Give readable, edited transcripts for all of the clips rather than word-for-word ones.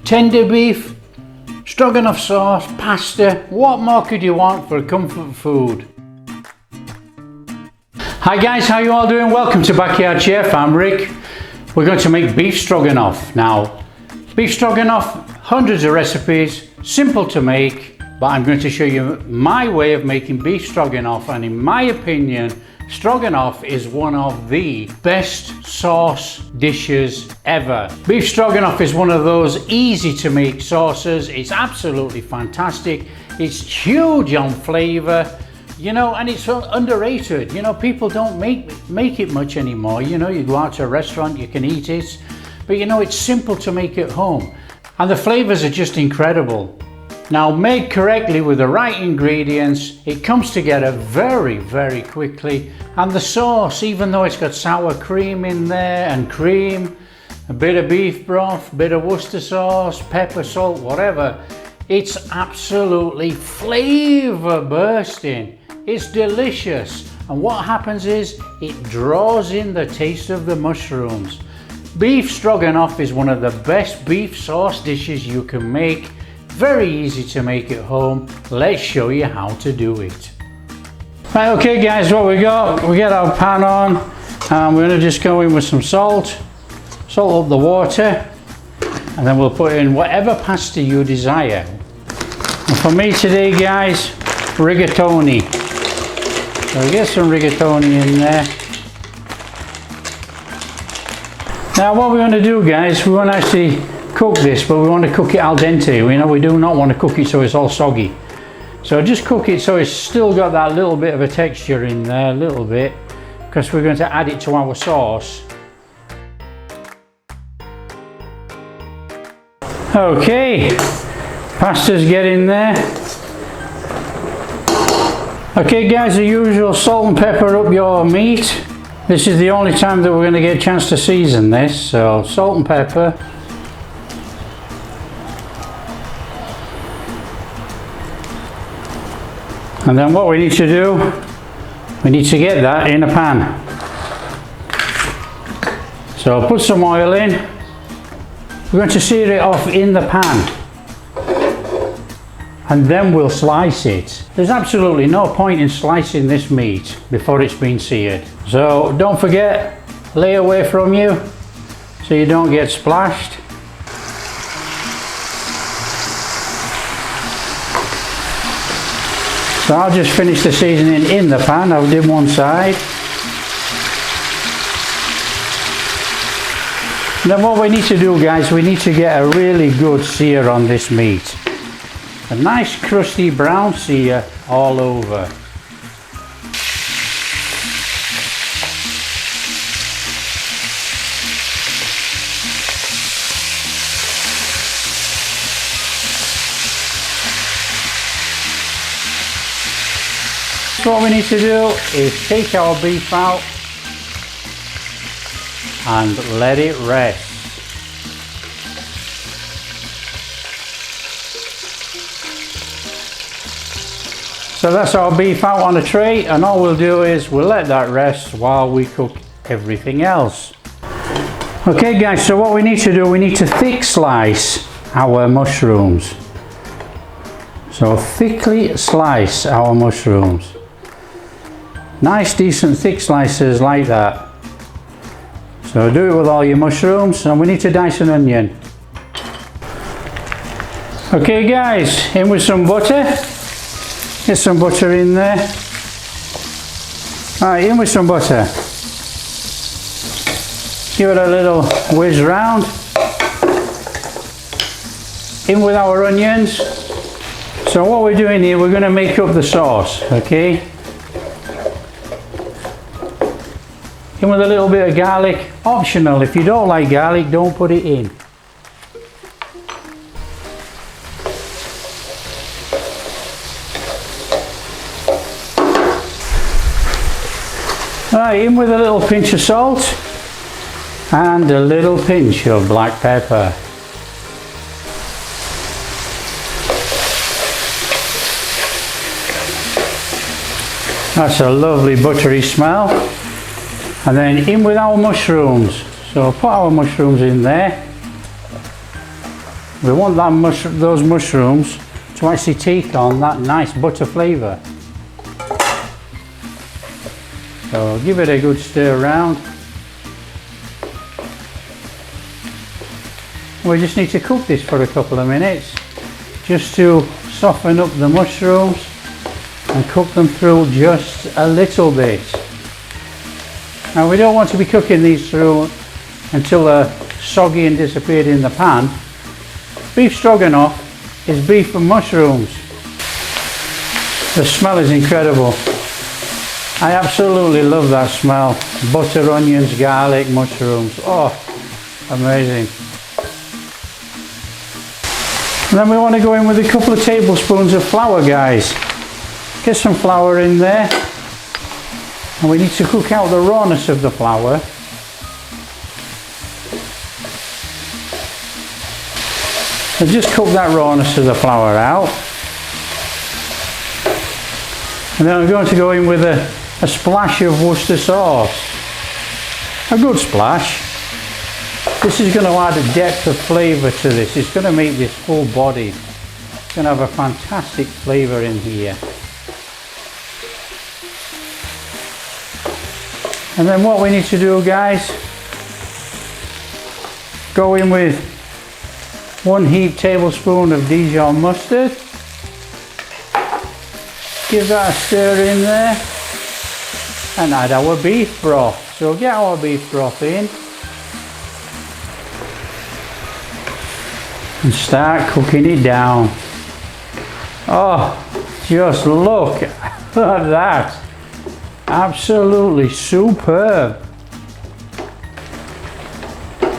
tender beef, stroganoff sauce, pasta. What more could you want for a comfort food? Hi guys, how you all doing? Welcome to Backyard Chef. I'm Rick. We're going to make beef stroganoff. Now, beef stroganoff, hundreds of recipes, simple to make, but I'm going to show you my way of making beef stroganoff, and in my opinion, stroganoff is one of the best sauce dishes ever. Beef stroganoff is one of those easy to make sauces. It's absolutely fantastic. It's huge on flavor, you know, and it's underrated. You know, people don't make it much anymore. You know, you go out to a restaurant, you can eat it, but you know, it's simple to make at home. And the flavors are just incredible. Now, made correctly with the right ingredients, it comes together very, very quickly. And the sauce, even though it's got sour cream in there and cream, a bit of beef broth, a bit of Worcester sauce, pepper, salt, whatever, it's absolutely flavor bursting. It's delicious. And what happens is it draws in the taste of the mushrooms. Beef stroganoff is one of the best beef sauce dishes you can make. Very easy to make at home. Let's show you how to do it. Right, okay guys, what we got our pan on, and we're going to just go in with some salt up the water, and then we'll put in whatever pasta you desire. And for me today guys, rigatoni. So we get some rigatoni in there. Now what we're going to do guys, we won't actually cook this, but we want to cook it al dente. You know, we do not want to cook it so it's all soggy. So just cook it so it's still got that little bit of a texture in there, a little bit, because we're going to add it to our sauce. Okay, pasta's getting there. Okay guys, the usual salt and pepper up your meat. This is the only time that we're going to get a chance to season this, so salt and pepper. And then what we need to do, we need to get that in a pan. So put some oil in. We're going to sear it off in the pan. And then we'll slice it. There's absolutely no point in slicing this meat before it's been seared. So don't forget, lay away from you so you don't get splashed. So I'll just finish the seasoning in the pan. I've did one side. And then what we need to do guys, we need to get a really good sear on this meat. A nice crusty brown sear all over. So what we need to do is take our beef out and let it rest. So that's our beef out on a tray, and all we'll do is we'll let that rest while we cook everything else. Okay guys, so what we need to do, we need to thick slice our mushrooms. So thickly slice our mushrooms. Nice decent thick slices like that. So do it with all your mushrooms, and we need to dice an onion. Okay guys, in with some butter. Get some butter in there. Alright, in with some butter. Give it a little whiz round. In with our onions. So what we're doing here, we're going to make up the sauce, okay? In with a little bit of garlic. Optional, if you don't like garlic, don't put it in. Right, in with a little pinch of salt and a little pinch of black pepper. That's a lovely buttery smell. And then in with our mushrooms. So put our mushrooms in there. We want that those mushrooms to actually take on that nice butter flavour. So give it a good stir around. We just need to cook this for a couple of minutes just to soften up the mushrooms and cook them through just a little bit. Now we don't want to be cooking these through until they're soggy and disappeared in the pan. Beef stroganoff is beef and mushrooms. The smell is incredible. I absolutely love that smell. Butter, onions, garlic, mushrooms. Oh, amazing. And then we want to go in with a couple of tablespoons of flour, guys. Get some flour in there. And we need to cook out the rawness of the flour. So just cook that rawness of the flour out. And then I'm going to go in with a splash of Worcester sauce. A good splash. This is going to add a depth of flavour to this. It's going to make this full body. It's going to have a fantastic flavour in here. And then what we need to do, guys, go in with 1 heaped tablespoon of Dijon mustard. Give that a stir in there and add our beef broth. So get our beef broth in and start cooking it down. Oh, just look at that. Absolutely superb.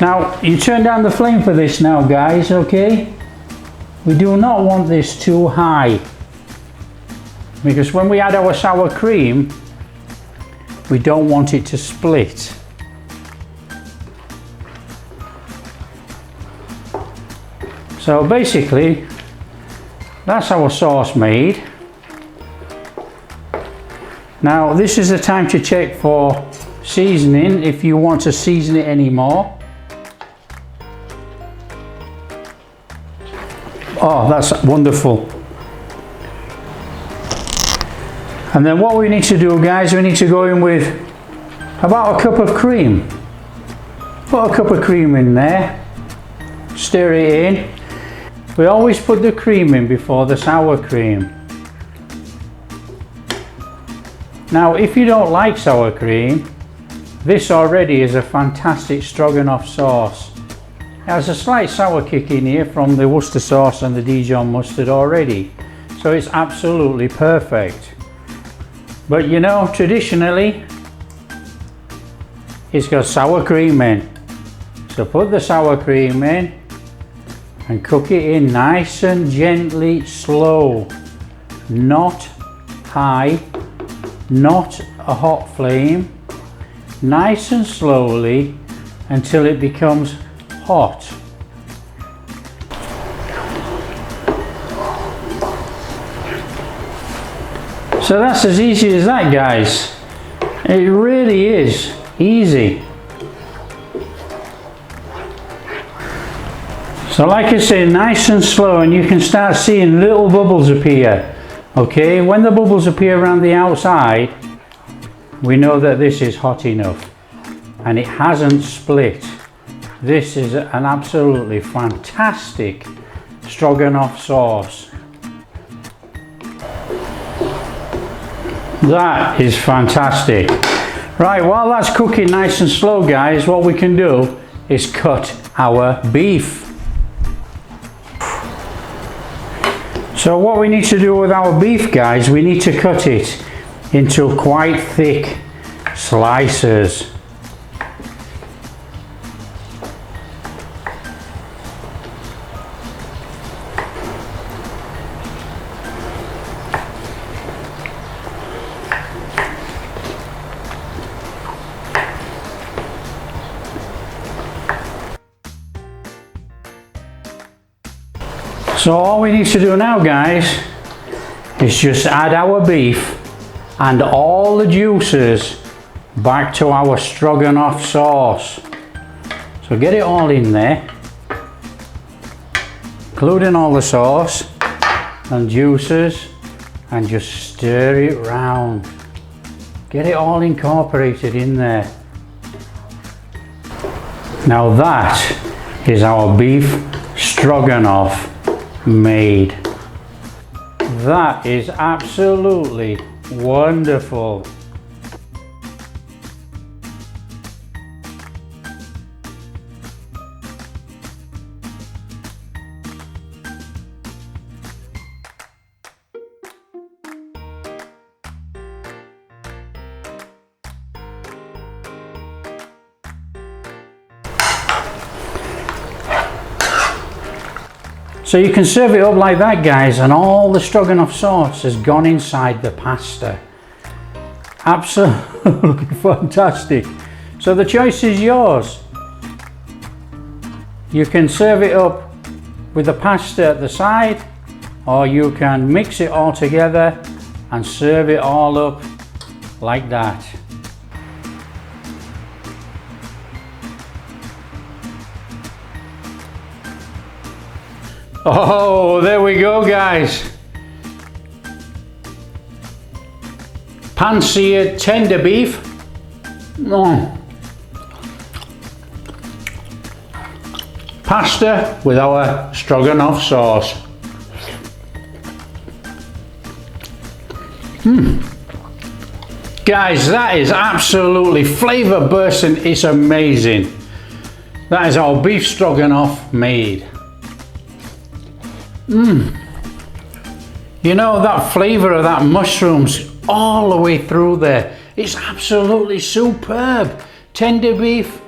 Now you turn down the flame for this now, guys, okay? We do not want this too high, because when we add our sour cream, we don't want it to split. So basically, that's our sauce made. Now this is the time to check for seasoning if you want to season it anymore. Oh, that's wonderful. And then what we need to do, guys, we need to go in with about a cup of cream. Put a cup of cream in there, stir it in. We always put the cream in before the sour cream. Now if you don't like sour cream, this already is a fantastic stroganoff sauce. It has a slight sour kick in here from the Worcester sauce and the Dijon mustard already, so it's absolutely perfect. But you know, traditionally it's got sour cream in, so put the sour cream in and cook it in nice and gently, slow, not high, not a hot flame, nice and slowly until it becomes hot. So that's as easy as that, guys. It really is easy. So like I say, nice and slow, and you can start seeing little bubbles appear. Okay, when the bubbles appear around the outside, we know that this is hot enough and it hasn't split. This is an absolutely fantastic stroganoff sauce. That is fantastic. Right, while that's cooking nice and slow, guys, what we can do is cut our beef. So what we need to do with our beef, guys, we need to cut it into quite thick slices. So all we need to do now, guys, is just add our beef and all the juices back to our stroganoff sauce. So get it all in there. including all the sauce and juices, and just stir it round. Get it all incorporated in there. Now that is our beef stroganoff made. That is absolutely wonderful. So you can serve it up like that, guys, and all the stroganoff sauce has gone inside the pasta. Absolutely fantastic. So the choice is yours. You can serve it up with the pasta at the side, or you can mix it all together and serve it all up like that. Oh, there we go, guys. Pan-seared tender beef. Pasta with our stroganoff sauce. Guys, that is absolutely flavour bursting. It's amazing. That is our beef stroganoff made. You know, that flavour of that mushrooms all the way through there. It's absolutely superb. Tender beef,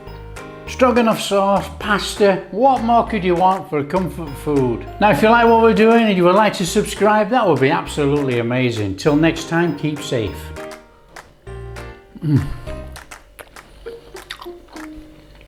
stroganoff sauce, pasta. What more could you want for a comfort food? Now, if you like what we're doing and you would like to subscribe, that would be absolutely amazing. Till next time, keep safe.